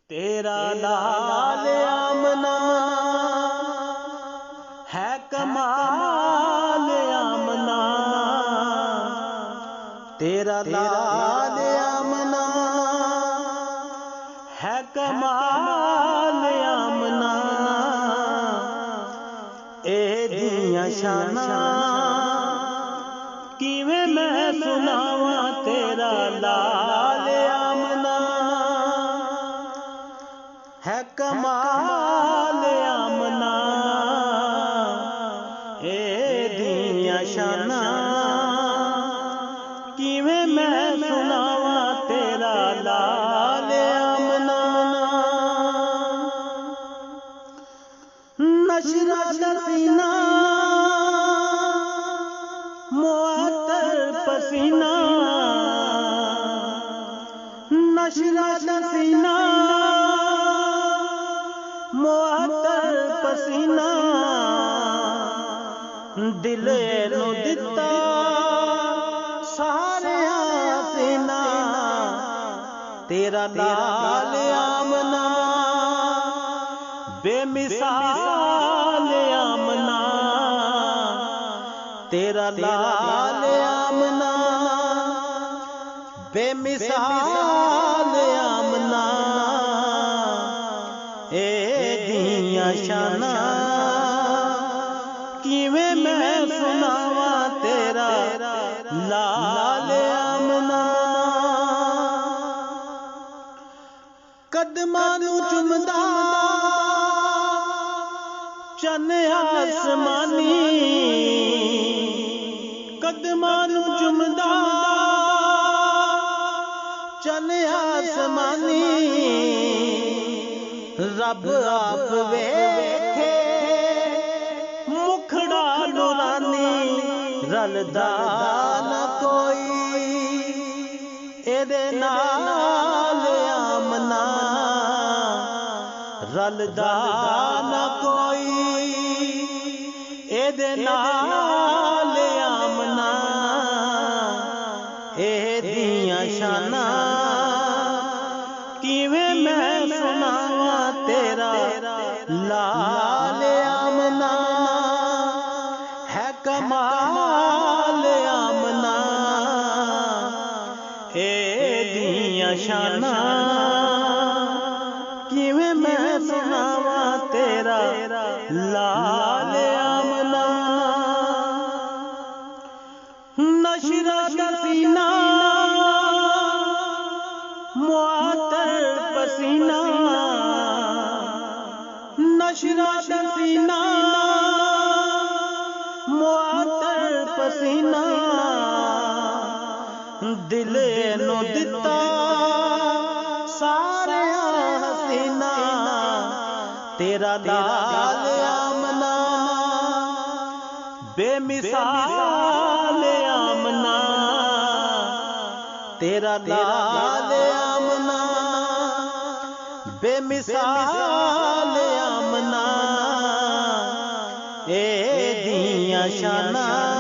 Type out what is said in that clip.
तेरा लाल आमना है कमाल आमना, तेरा लाल आमना है कमाल आमना। ए दियां शानां किवें मैं सुनावां तेरा लाल आमना है कमाल आमना। ए दियां शानां किवें मैं सुनावां तेरा लाल आमना। नशरा सीना मुअत्तर पसीना, नशरा सीना मुअत्तर पसीना। दिल नूं दिता सारियां सीना तेरा लाल आमना बेमिसाल आमना। तेरा लाल आमना बेमिसाल आमना। ए दियां शानां किवें मैं सुनावां तेरा लाल आमना। कदमां नूं चुमदा चन आसमानी, कदमां नूं चुमदा चन आसमानी। रब आप वेखे मुखड़ा नूरानी, रलदा ना कोई एदे नाल आमना, रलदा ना कोई एदे नाल आमना। ए दियां शानां किवें मैं सुनावां तेरा लाल आमना है कमाल आमना। ए दियां शानां किवें मैं सुनावां तेरा लाल आमना। नशरा सीना मुअत्तर पसीना, नशरा सीना मुअत्तर पसीना। दिल नूं दिता सारियां हसीना तेरा लाल आमना बेमिसाल आमना। तेरा लाल आमना बेमिसाल आमना। ए दियां शानां